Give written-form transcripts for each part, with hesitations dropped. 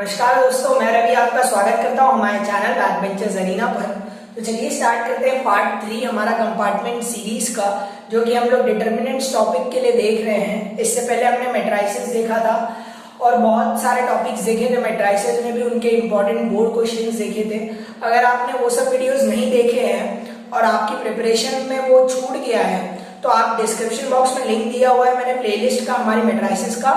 नमस्कार दोस्तों, मैं रवि आपका स्वागत करता हूं हमारे चैनल बैकबेंचर्स अरीना पर। तो चलिए स्टार्ट करते हैं पार्ट 3 हमारा कंपार्टमेंट सीरीज का, जो कि हम लोग डिटर्मिनेंट्स टॉपिक के लिए देख रहे हैं। इससे पहले हमने मैट्रिसेस देखा था और बहुत सारे टॉपिक्स देखे थे। मैट्रिसेस में भी उनके इंपॉर्टेंट बोर्ड क्वेश्चंस देखे थे। अगर आपने वो सब वीडियोस नहीं देखे हैं और आपकी प्रिपरेशन में वो छूट गया है तो आप डिस्क्रिप्शन बॉक्स में लिंक दिया हुआ है मैंने प्लेलिस्ट का, हमारी मैट्रिसेस का,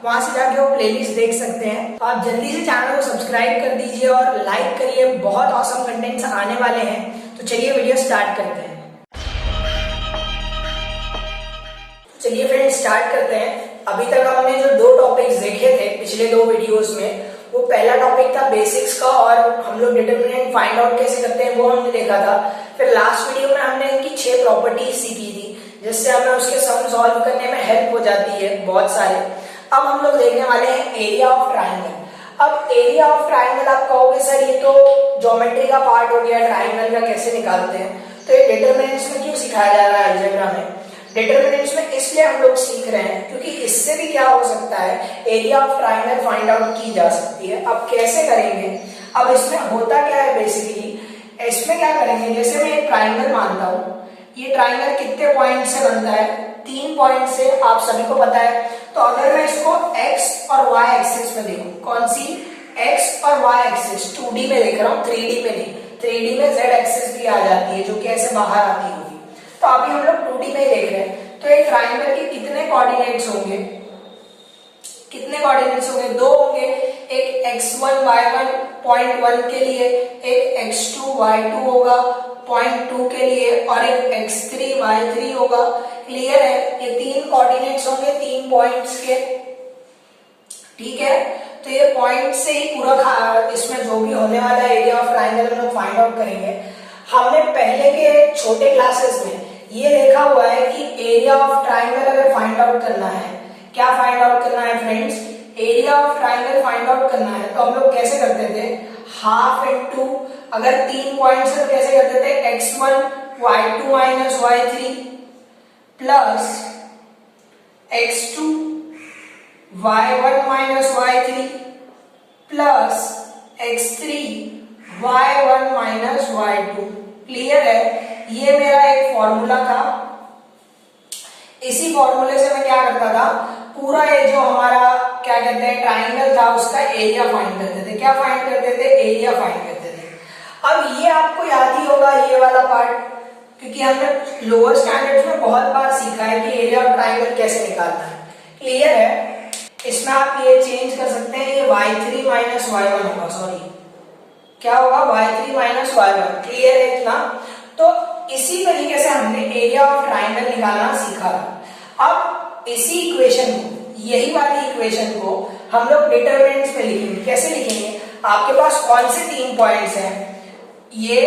वहां से जाके वो प्लेलिस्ट देख सकते हैं। आप जल्दी से चैनल को सब्सक्राइब कर दीजिए और लाइक करिए, बहुत ऑसम कंटेंट्स आने वाले हैं। तो चलिए वीडियो स्टार्ट करते हैं। चलिए फ्रेंड्स स्टार्ट करते हैं। अभी तक हमने जो दो टॉपिक्स देखे थे पिछले दो वीडियोस में, वो पहला टॉपिक था बेसिक्स का और हम लोग डिटरमिनेंट फाइंड आउट कैसे करते हैं वो हमने देखा था। फिर लास्ट वीडियो में हमने इनकी 6 प्रॉपर्टीज सीखी थी, जिससे हमें उसके सम सॉल्व करने में हेल्प हो जाती है बहुत सारे। अब हम लोग देखने वाले हैं एरिया ऑफ ट्राइंगल। अब एरिया ऑफ ट्राइंगल आप कहोगे सर ये तो ज्योमेट्री का पार्ट हो गया, ट्राइंगल का कैसे निकालते हैं? तो ये डिटरमिनेंट्स में क्यों सिखाया जा रहा है अलजेब्रा में? डिटरमिनेंट्स में इसलिए हम लोग सीख रहे हैं क्योंकि इससे भी क्या हो सकता है, area of triangle find out की जा सकती है। अब कैसे करेंगे? अब इसमें होता क्या है बेसिकली, इसमें क्या करेंगे, जैसे मैं एक ट्राइंगल मानता हूँ, ये ट्राइंगल कितने पॉइंट से बनता है? 3 पॉइंट से, आप सभी को पता है। तो अगर मैं इसको x और y एक्सिस में देखूं, कौन सी x और y एक्सिस, 2D में देख रहा हूं, 3D में नहीं। 3D में z एक्सिस भी आ जाती है जो कि ऐसे बाहर आती होगी, तो अभी हम लोग 2D में ही देख रहे हैं। तो एक ट्राइंगल के कितने कोऑर्डिनेट्स होंगे? कितने कोऑर्डिनेट्स होंगे? 2 होंगे। एक x1 y1 पॉइंट 1 के लिए, एक x2 y2 होगा पॉइंट 2 के लिए, और एक x3 y3 होगा। क्लियर है? ये 3 कोऑर्डिनेट्स होंगे 3 पॉइंट्स के। ठीक है, तो ये पॉइंट से ही पूरा इसमें जो भी होने वाला एरिया ऑफ ट्राइंगल हम लोग फाइंड आउट करेंगे। हमने पहले के छोटे क्लासेस में ये देखा हुआ है कि एरिया ऑफ ट्राइंगल अगर फाइंड आउट करना है, क्या फाइंड आउट करना है friends? Area of triangle find out करना है तो हम लोग कैसे करते थे? हाफ इंटू, अगर 3 पॉइंट्स है तो कैसे करते थे? x1 y2 minus y3 plus x2 y1 minus y3 plus x3 y1 minus y2। Clear है? ये मेरा एक फॉर्मूला था। इसी फॉर्मूले से मैं क्या करता था, पूरा ये जो हमारा क्या कहते हैं ट्राइंगल था उसका एरिया फाइंड करते थे। क्या फाइंड करते थे? एरिया फाइंड करते थे। अब ये आपको याद ही होगा ये वाला पार्ट, क्योंकि हमने लोअर स्टैंडर्ड्स में बहुत बार सीखा है कि एरिया ऑफ ट्राइंगल कैसे निकालना है। क्लियर है? इसमें आप ये चेंज कर सकते हैं, ये y3 माइनस y1 होगा। सॉरी, क्या होगा? y3 minus y1। क्लियर है इतना? तो इसी तरीके से हमने एरिया ऑफ ट्राइंगल निकालना सीखा था। अब इसी इक्वेशन को, यही वाली इक्वेशन को हम लोग डिटरमिनेंट्स में लिखेंगे। कैसे लिखेंगे? आपके पास कौन से 3 पॉइंट्स हैं? ये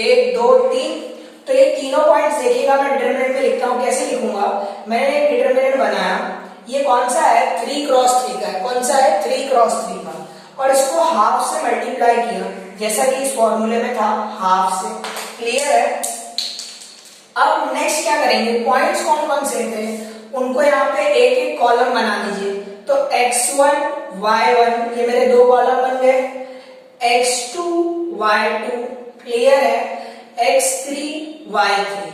1 2 3, तो ये तीनों पॉइंट्स देखिएगा मैं डिटरमिनेंट में लिखता हूं। कैसे लिखूंगा? मैंने एक डिटरमिनेंट बनाया, ये कौन सा है? 3 क्रॉस 3 का है। कौन सा है? 3 क्रॉस 3 का, और इसको हाफ से मल्टीप्लाई किया, जैसा कि इस फॉर्मूले में था, हाफ से। क्लियर है? अब नेक्स्ट क्या करेंगे, पॉइंट्स कौन कौन से थे उनको यहाँ पे एक एक कॉलम बना दीजिए। तो x1 y1 ये मेरे 2 कॉलम बन गए, x2 y2, क्लियर है, x3 y3।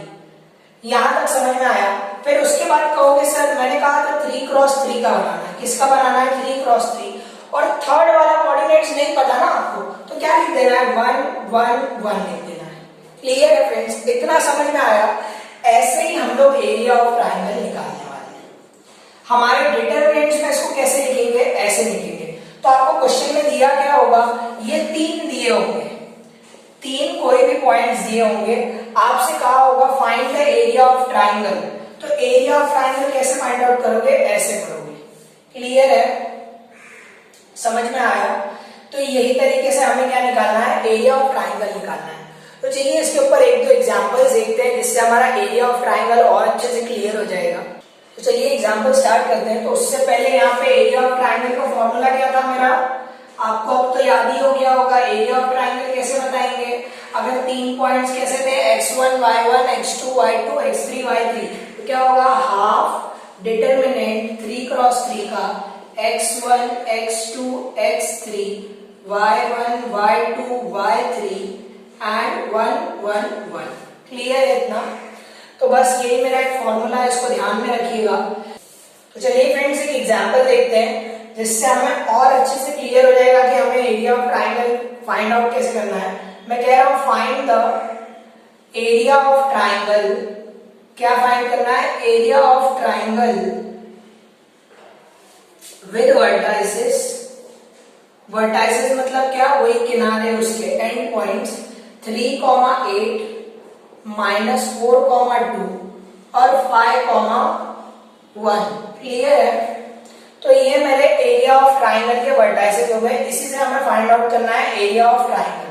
यहां तक समझ में आया? फिर उसके बाद कहोगे सर मैंने कहा था 3 क्रॉस 3 का बनाना है। किसका बनाना है? 3 क्रॉस 3। और थर्ड वाला कोऑर्डिनेट्स नहीं पता ना आपको, तो क्या लिख देना है? 1 1 1 लिख देना है। क्लियर है फ्रेंड्स? इतना समझ में आया? ऐसे ही हम लोग एरिया ऑफ ट्राइंगल निकालने वाले हैं। हमारे डिटरमिनेंट्स में इसको कैसे लिखेंगे? ऐसे लिखेंगे। तो आपको क्वेश्चन में दिया क्या होगा? ये 3 दिए होंगे, 3 कोई भी पॉइंट्स दिए होंगे, आपसे कहा होगा find the area of triangle. तो एरिया ऑफ ट्राइंगल कैसे फाइंड आउट करोगे? ऐसे करोगे। क्लियर है? समझ में आया? तो यही तरीके से हमें क्या निकालना है? एरिया ऑफ ट्राइंगल निकालना है। तो चलिए इसके ऊपर 1-2 एग्जांपल्स देखते हैं, जिससे हमारा एरिया ऑफ ट्राइंगल और अच्छे से क्लियर हो जाएगा। तो चलिए एग्जांपल स्टार्ट करते हैं। तो उससे पहले यहाँ पे एरिया ऑफ ट्राइंगल का फॉर्मूला क्या था मेरा? आपको अब तो याद ही हो गया होगा। एरिया ऑफ ट्राइंगल कैसे बताएंगे? अगर 3 पॉइंट्स कैसे थे? x1 y1 x2 y2 x3 y3, तो क्या होगा? हाफ डिटरमिनेंट 3 क्रॉस 3 का x1 x2 x3 y1 y2 y3 and 1 1 1। Clear है इतना? तो बस यही मेरा एक फॉर्मूला है, इसको ध्यान में रखिएगा। तो चलिए फ्रेंड्स एक एग्जांपल देखते हैं जिससे हमें और अच्छे से क्लियर हो जाएगा कि हमें area of triangle find out कैसे करना है। मैं कह रहा हूं find the area of triangle. क्या फाइंड करना है? Area of triangle with vertices. Vertices मतलब क्या? वही किनारे, उसके एंड पॉइंट्स 3, 8, -4, 2 और 5, 1। क्लियर है? तो ये मेरे एरिया ऑफ ट्राइंगल के वर्टाइसेस हो गए। इसी से हमें फाइंड आउट करना है एरिया ऑफ ट्राइंगल।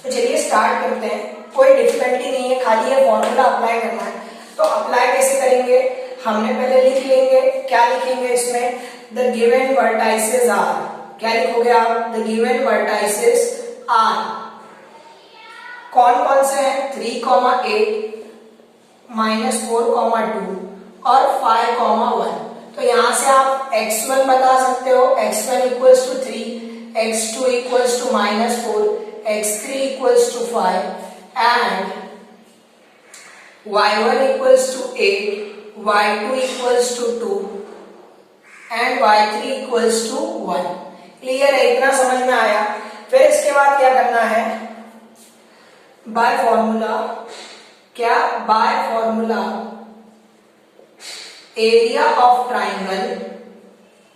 तो चलिए स्टार्ट करते हैं। कोई डिफिकल्टी नहीं है, खाली ये फॉर्मूला अप्लाई करना है। तो अप्लाई कैसे करेंगे? हमने पहले लिख लेंगे। क्या लिखेंगे इसमें? The given vertices are. क्या लिखोगे आप? The given vertices are. कौन कौन से हैं? 3, 8, -4, 2 और 5, 1। तो यहां से आप x1 बता सकते हो। x1 equals to 3, x2 equals to -4, x3 equals to 5 and y1 equals to 8, y2 equals to 2 and y3 equals to 1। Clear है? इतना समझ में आया? फिर इसके बाद क्या करना है? By formula. क्या? By formula area of triangle.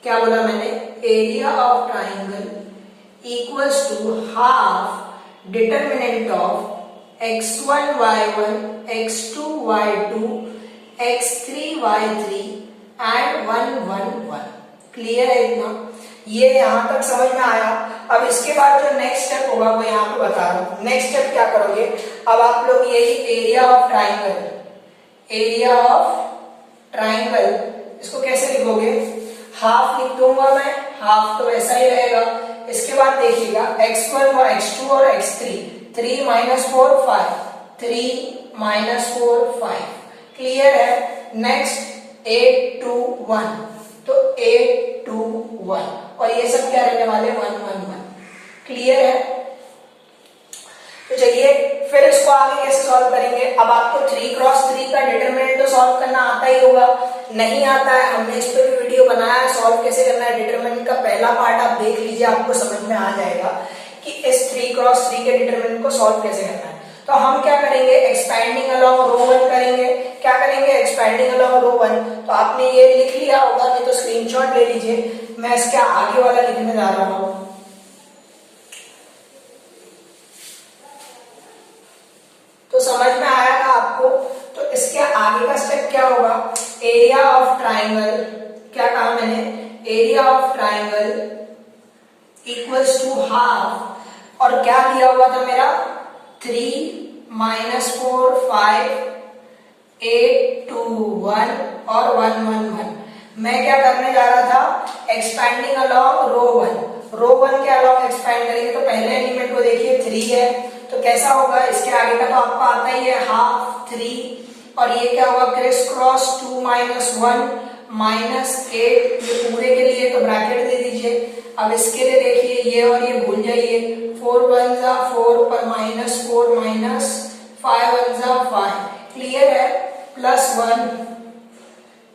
क्या बोला मैंने? Area of triangle equals to half determinant of x1 y1 x2 y2 x3 y3 and 1 1 1। Clear है इतना? ये यहां तक समझ में आया? अब इसके बाद जो नेक्स्ट स्टेप होगा वो यहाँ पे बता रहा हूं। नेक्स्ट स्टेप क्या करोगे? अब आप लोग यही area of triangle, area of triangle, इसको कैसे लिखोगे? हाफ लिख दूंगा मैं, हाफ तो ऐसा ही रहेगा। इसके बाद देखिएगा x1 और x2 और x3, 3 -4 5, 3 -4 5। क्लियर है? नेक्स्ट 8 2 1, तो 8 2 1 और ये सब क्या रहने वाले? 1 1 1। क्लियर है? तो चलिए फिर इसको आगे कैसे सॉल्व करेंगे? अब आपको 3 क्रॉस 3 का डिटरमिनेंट तो सॉल्व करना आता ही होगा। नहीं आता है, हमने इस पर भी वीडियो बनाया है सॉल्व कैसे करना है डिटरमिनेंट का। पहला पार्ट आप देख लीजिए, आपको समझ में आ जाएगा कि इस 3 क्रॉस 3 के डिटरमिनेंट को सॉल्व कैसे करना है। तो हम क्या करेंगे? एक्सपैंडिंग अलोंग रो 1 करेंगे। क्या करेंगे? एक्सपैंडिंग अलोंग रो 1। तो आपने ये लिख लिया होगा, नहीं तो स्क्रीनशॉट ले लीजिए। मैं इसके आगे वाला लिखने जा रहा हूं। तो समझ में आया था आपको? तो इसके आगे का स्टेप क्या होगा? Area of triangle. क्या कहा मैंने? Area of triangle equals to half, और क्या दिया हुआ था मेरा? 3 -4 5 8 2 1 और 1 1 1। मैं क्या करने जा रहा था? एक्सपैंडिंग अलोंग रो 1। रो 1 के अलोंग एक्सपैंड करेंगे। तो पहले एलिमेंट को देखिए 3 है, तो कैसा होगा? इसके आगे का तो आपको आता ही है, हाफ 3 और ये क्या होगा? Criss cross 2 -1 -8। ये पूरे के लिए तो ब्रैकेट दे दीजिए। अब इसके लिए देखिए ये और ये भूल जाइए। 4 1 4 पर -4 -5 1 5। क्लियर है? +1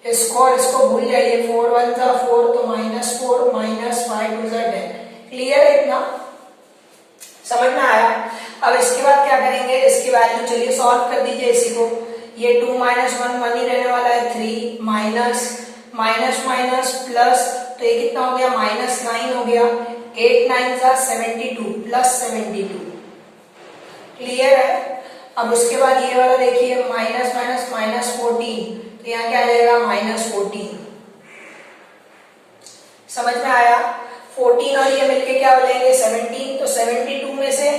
इसको और इसको भूल जाइए। 4 1 4 तो -4 -5 2 10। क्लियर है इतना? समझ में आया? अब इसके बाद क्या करेंगे? इसकी वैल्यू चलिए सॉल्व कर दीजिए इसी को। ये 2 - 1 1 ही रहने वाला है। 3 माइनस प्लस, तो ये कितना हो गया? -9 हो गया। 8 9 72 +72। क्लियर है? अब उसके बाद ये वाला देखिए, -14, तो यहाँ क्या आ जाएगा? -14। समझ में आया? 14 और ये मिलके क्या हो जाएंगे? 17। तो 72 में से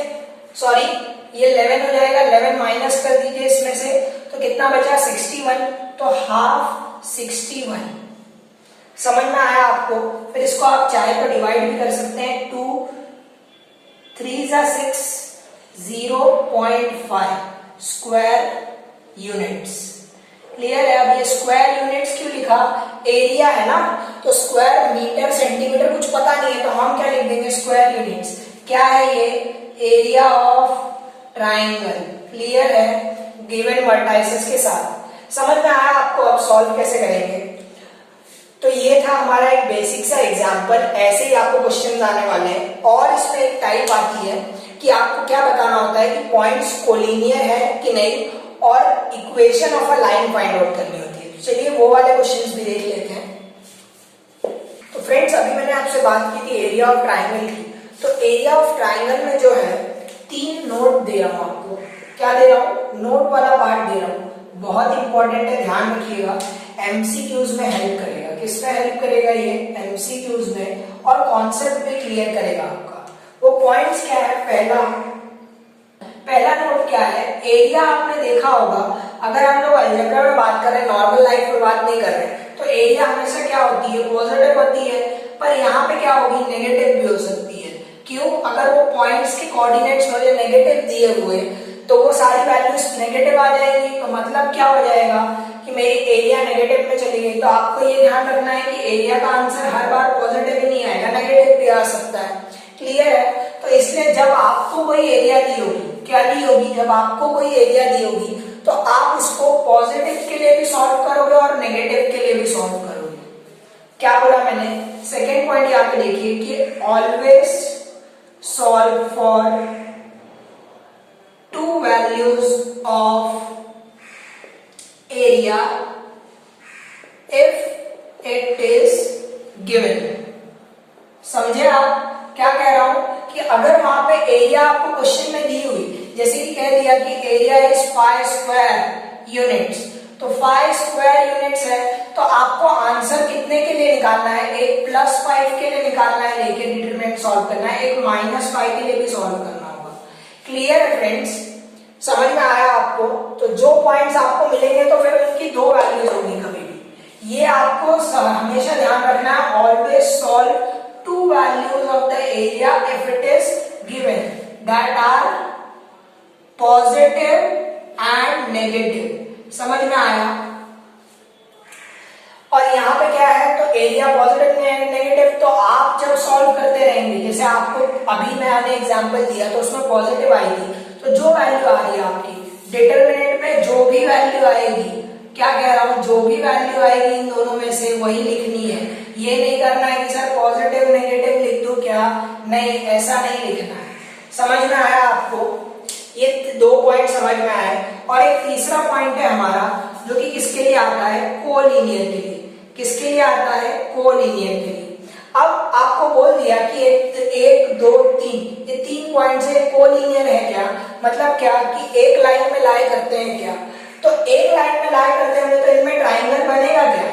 सॉरी ये 11 हो जाएगा। 11 माइनस कर दीजिए इसमें से, तो कितना बचा? 61। तो हाफ 61। समझ में आया आपको? फिर इसको आप चाहे तो डिवाइड भी कर सकते हैं। 2 3 6 0.5 स्क्वायर यूनिट्स। क्लियर है? अब ये स्क्वायर यूनिट्स क्यों लिखा? एरिया है ना, तो स्क्वायर मीटर सेंटीमीटर कुछ पता नहीं है तो हम क्या लिख देंगे? Square units. क्या है ये? Area of triangle. क्लियर है? गिवन वर्टाइसेस के साथ। समझ में आया आपको? अब सॉल्व कैसे करेंगे? तो ये था हमारा एक बेसिक सा एग्जाम्पल। ऐसे ही आपको क्वेश्चन आने वाले हैं। और इसमें एक टाइप आती है कि आपको क्या बताना होता है कि पॉइंट्स कोलिनियर है कि नहीं, और equation of a line find out करनी होती है। चलिए वो वाले क्वेश्चंस भी देख लेते हैं। तो फ्रेंड्स, अभी मैंने आपसे बात की थी एरिया ऑफ ट्राइंगल की। तो एरिया ऑफ ट्राइंगल में जो है 3 नोट दे रहा हूं आपको। क्या दे रहा हूं? नोट वाला पार्ट दे रहा हूं। बहुत इंपॉर्टेंट है, ध्यान रखिएगा। एमसीक्यूज में हेल्प करेगा। किसमें हेल्प करेगा? ये एमसीक्यूज में, और कॉन्सेप्ट भी क्लियर करेगा आपका। वो पॉइंट्स क्या है? पहला नोट क्या है? एरिया आपने देखा होगा, अगर हम लोग अलजेब्रा में बात कर रहे हैं, नॉर्मल लाइफ में बात नहीं कर रहे हैं, तो एरिया हमेशा क्या होती है? पॉजिटिव होती है। पर यहाँ पे क्या होगी? नेगेटिव भी हो सकती है। क्यों? अगर वो पॉइंट्स के कोऑर्डिनेट्स मुझे नेगेटिव दिए हुए तो वो सारी वैल्यूज नेगेटिव आ जाएंगी। तो मतलब क्या हो जाएगा कि मेरी एरिया नेगेटिव में चली गई। तो आपको ये ध्यान रखना है कि एरिया का आंसर हर बार पॉजिटिव ही नहीं आएगा, नेगेटिव भी आ सकता है। क्लियर है? तो इसलिए जब आपको कोई एरिया दी होगी, क्या दी होगी? जब आपको कोई एरिया दी होगी तो आप उसको पॉजिटिव के लिए भी सॉल्व करोगे और नेगेटिव के लिए भी सॉल्व करोगे। क्या बोला मैंने? सेकेंड पॉइंट यहाँ पे देखिए कि always solve for 2 values of area if it is given। समझे आप? क्या कह रहा हूं कि अगर वहां पे एरिया आपको क्वेश्चन में दी हुई, जैसे कि कह दिया कि एरिया इज 5 स्क्वायर यूनिट्स, तो 5 स्क्वायर यूनिट्स है, तो आपको आंसर कितने के लिए निकालना है? एक +5 के लिए निकालना है, लेके डिटरमिनेंट सॉल्व करना है। एक -5 के लिए भी सॉल्व करना होगा। क्लियर है फ्रेंड्स? समझ में आया आपको? तो जो पॉइंट्स आपको मिलेंगे तो फिर उनकी 2 वैल्यूज होंगी कभी भी। ये आपको हमेशा ध्यान रखना है। Always solve 2 values of the area if it is given that are positive and negative। समझ में आया? और यहाँ पे क्या है? तो एरिया पॉजिटिव नेगेटिव, तो आप जब सॉल्व करते रहेंगे, जैसे आपको अभी मैंने एग्जांपल दिया तो उसमें पॉजिटिव आई थी, तो जो वैल्यू आ रही है आपकी डिटरमिनेंट में, जो भी वैल्यू आएगी, क्या कह रहा हूं? जो भी वैल्यू आएगी इन दोनों में से वही लिखनी है। ये नहीं करना है कि सर पॉजिटिव नेगेटिव लिख दो क्या, नहीं, ऐसा नहीं लिखना है। समझ में आया आपको? ये 2 पॉइंट समझ में आए। और एक तीसरा पॉइंट है हमारा, जो कि किसके लिए आता है? कोलिनियर के लिए। किसके लिए आता है? कोलिनियर के लिए। अब आपको बोल दिया कि 1 2 3, ये 3 पॉइंट से कोलिनियर है। क्या मतलब? क्या कि एक लाइन में लाई करते हैं क्या? तो एक लाइन में लाई करते हैं तो इनमें ट्राइंगल बनेगा क्या?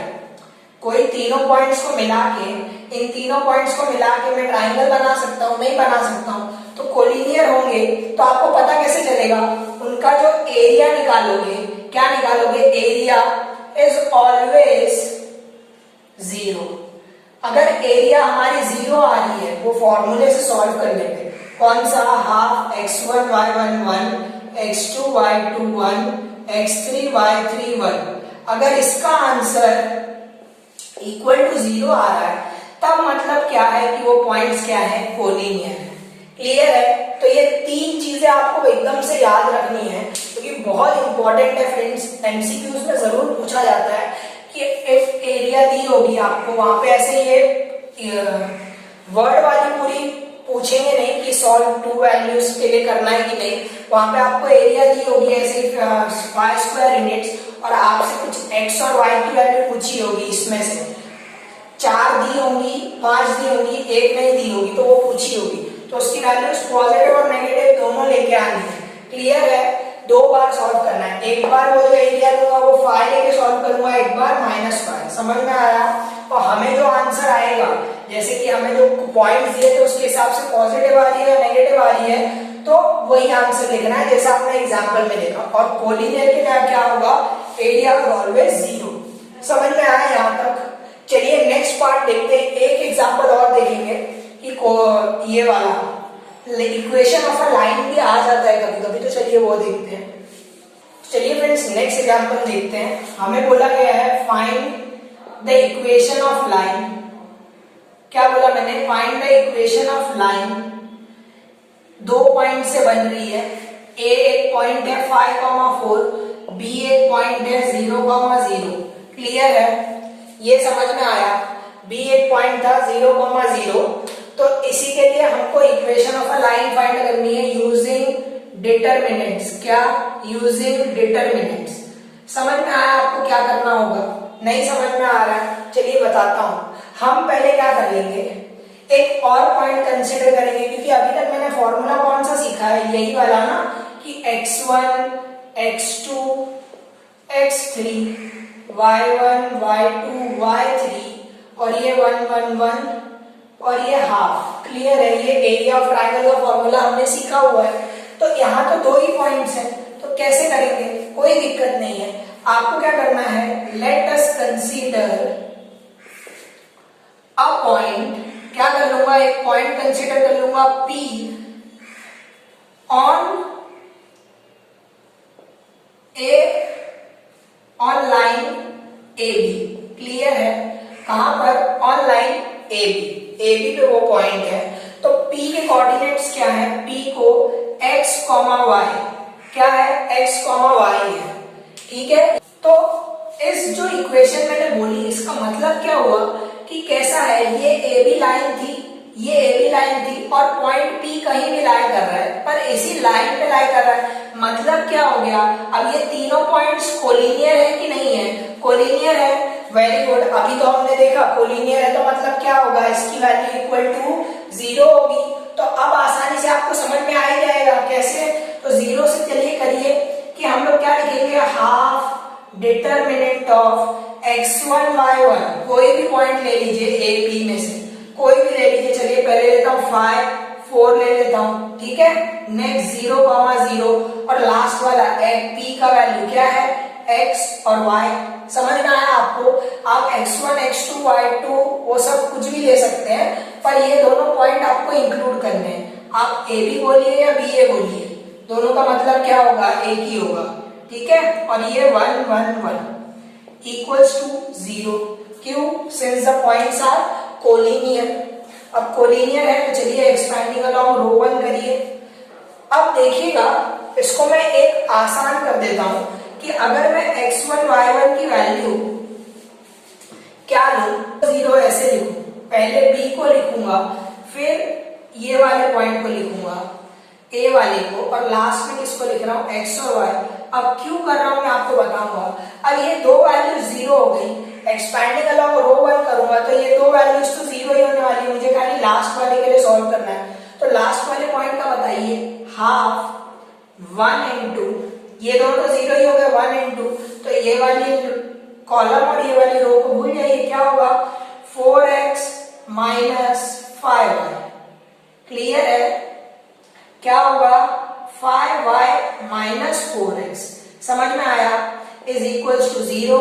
कोई तीनों पॉइंट्स को मिला के, इन तीनों पॉइंट्स को मिला के मैं ट्राइंगल बना सकता हूँ? नहीं बना सकता हूँ। तो कोलिनियर होंगे तो आपको पता कैसे चलेगा? उनका जो एरिया निकालोगे, क्या निकालोगे? Area is always 0। अगर एरिया हमारी 0 आ रही है, वो फॉर्मूले से सॉल्व कर लेंगे। कौन सा? Half x1 y11 x2 y21 x3 y31। अगर इसका आंसर इक्वल टू 0 आ रहा है, तब मतलब क्या है कि वो पॉइंट्स क्या है? कोलिनियर है। क्लियर है? तो ये 3 चीजें आपको एकदम से याद रखनी है, क्योंकि बहुत इंपॉर्टेंट है फ्रेंड्स। एमसीक्यूज में जरूर पूछा जाता है कि इफ एरिया दी होगी आपको, वहां पे ऐसे ये वर्ड वाली पूरी पूछेंगे नहीं कि सॉल्व 2 वैल्यूज के लिए करना है कि नहीं। वहां पे आपको एरिया दी होगी ऐसे 5 स्क्वायर यूनिट्स, और आपसे कुछ x और y की वैल्यू पूछी होगी। इसमें से 4 दी होंगी, 5 दी होंगी, 1 नहीं दी होगी, तो वो पूछी होगी, तो उसकी वैल्यूज पॉजिटिव और नेगेटिव दोनों लेके आनी है। क्लियर है? 2 बार सॉल्व करना है। एक बार वो जो एरिया दूंगा वो 5 लेके सॉल्व करूंगा, एक बार -5। समझ में आया? और हमें जो आंसर आएगा, जैसे कि हमें जो पॉइंट्स दिए थे उसके हिसाब से पॉजिटिव आ रही है या नेगेटिव आ रही है, तो वही आंसर लिखना है जैसा आपने एग्जांपल में देखा। और कोलिनियर के लिए क्या होगा? Area always 0। समझ में आया यहाँ तक? चलिए नेक्स्ट पार्ट देखते हैं। एक एग्जांपल और देखेंगे कि ये वाला इक्वेशन ऑफ अ लाइन भी आ जाता है कभी कभी, तो चलिए वो देखते हैं। चलिए फ्रेंड्स नेक्स्ट एग्जांपल देखते हैं। हमें बोला गया है find the equation of line. क्या बोला मैंने? Find the equation of line. 2 point से बन रही है। ए एक पॉइंट है 5,4, बी एक पॉइंट है 0,0। क्लियर है? ये समझ में आया। बी एक पॉइंट था 0,0, तो इसी के लिए हमको equation of a line find करनी है यूजिंग डिटरमिनेंट्स। क्या? Using determinants. समझ में आया आपको क्या करना होगा? नहीं समझ में आ रहा है? चलिए बताता हूं। हम पहले क्या कर लेंगे, एक और पॉइंट कंसीडर करेंगे, क्योंकि अभी तक मैंने फॉर्मूला कौन सा सीखा है? यही वाला ना, कि x1 x2 x3 y1 y2 y3 और ये 1 1 1 और ये हाफ। क्लियर है? ये एरिया ऑफ ट्रायंगल का फॉर्मूला हमने सीखा हुआ है। तो यहाँ तो 2 ही पॉइंट्स हैं, तो कैसे करेंगे? कोई दिक्कत नहीं है। आपको क्या करना है? Let us consider a point. क्या कर लूंगा? एक पॉइंट कंसीडर कर लूंगा P on line AB। Clear है? कहां पर? ऑन लाइन AB पे वो पॉइंट है। तो P के कोऑर्डिनेट्स क्या है? P को x, y। क्या है? x, y है। ठीक है? तो इस जो इक्वेशन मैंने बोली, इसका मतलब क्या हुआ कि कैसा है, ये AB लाइन थी, ये AB लाइन थी और पॉइंट P कहीं भी लाई कर रहा है, पर इसी लाइन पे लाई कर रहा है। मतलब क्या हो गया? अब ये तीनों पॉइंट्स कोलिनियर है कि नहीं है? कोलिनियर है। Very good. अभी तो हमने देखा कोलिनियर है, तो मतलब क्या होगा? इसकी वैल्यू इक्वल टू 0 होगी। तो अब आसानी से आपको समझ में आ ही जाएगा। कैसे? तो 0 से चलिए करिए कि हम लोग क्या लिखेंगे? Half determinant of x1 y1। कोई भी पॉइंट ले लीजिए ए पी में से, कोई भी ले लीजिए। चलिए पहले लेता हूं 5 4 ले लेता हूं। ठीक है? नेक्स्ट 0,0 और लास्ट वाला p का वैल्यू क्या है? x और y। समझ में आया आपको? आप x1 x2 y2 वो सब कुछ भी ले सकते हैं, पर ये दोनों पॉइंट आपको इंक्लूड करने हैं। आप a भी बोलिए या b ए बोलिए, दोनों का मतलब क्या होगा? एक ही होगा। ठीक है? और ये 1 1 1 इक्वल्स टू 0। क्यों? Since the points are collinear. अब कोलिनियर है तो चलिए एक्सपैंडिंग अलोंग रो 1 करिए। अब देखिएगा, इसको मैं एक आसान कर देता हूं कि अगर मैं x1 y1 की वैल्यू क्या लूं, 0 ऐसे लिखूं। पहले b को लिखूंगा, फिर ये वाले पॉइंट को लिखूंगा, a वाले को, और लास्ट में किसको लिख रहा हूं? x और y। अब क्यों कर रहा हूं मैं आपको बताऊंगा। अब ये दो वैल्यू 0 हो गई, एक्सपैंडिंग अलोंग रो 1 करूंगा तो ये दो वैल्यूज तो 0 ही होने वाली है। मुझे खाली लास्ट वाले के लिए सॉल्व करना है। तो लास्ट वाले पॉइंट का बताइए। हाफ 1 इंटू, ये दोनों तो 0 ही हो गए, 1 इंटू, तो ये वाली कॉलम और ये वाली रो को भूल जाइए। क्या होगा? 4x minus 5y। क्लियर है? क्या होगा? 5y minus 4x। समझ में आया? Is equals to 0।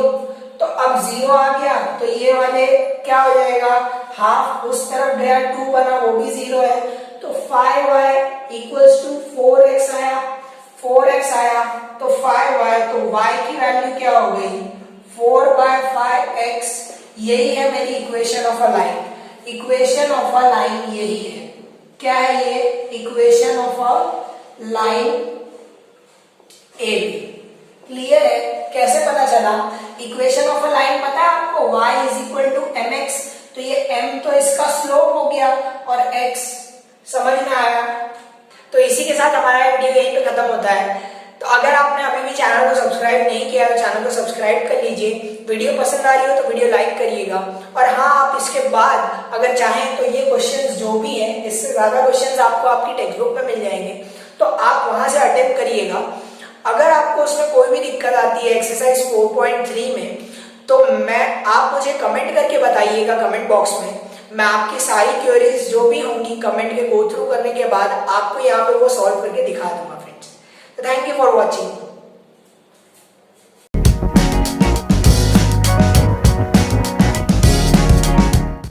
तो अब 0 आ गया तो ये वाले क्या हो जाएगा? हाफ उस तरफ गया, 2 बना, वो भी 0 है। तो 5y इक्वल्स टू 4x आया, 4x आया तो 5y, तो y की वैल्यू क्या हो गई? 4/5x। यही है मेरी equation of a line. Equation of a line यही है। क्या है ये? Equation of a line AB। Clear है? कैसे पता चला? इक्वेशन ऑफ अ लाइन पता है आपको? y is equal to mx। तो ये m तो इसका स्लोप हो गया और x। समझ में आया? तो इसी के साथ हमारा वीडियो यहीं पे खत्म होता है। तो अगर आपने अभी भी चैनल को सब्सक्राइब नहीं किया तो चैनल को सब्सक्राइब कर लीजिए। वीडियो पसंद आ रही हो तो वीडियो लाइक करिएगा। और हाँ, आप इसके बाद अगर चाहें तो ये क्वेश्चंस जो भी हैं, इससे ज्यादा क्वेश्चंस आपको आपकी टेक्स्ट बुक में मिल जाएंगे, तो आप वहां से अटेम्प्ट करिएगा। अगर आपको उसमें कोई भी दिक्कत आती है एक्सरसाइज 4.3 में, तो आप मुझे कमेंट करके बताइएगा कमेंट बॉक्स में। मैं आपकी सारी क्वेरीज जो भी होंगी कमेंट के गो थ्रू करने के बाद आपको यहाँ पे वो सॉल्व करके दिखा दूंगा friends. Thank you for watching.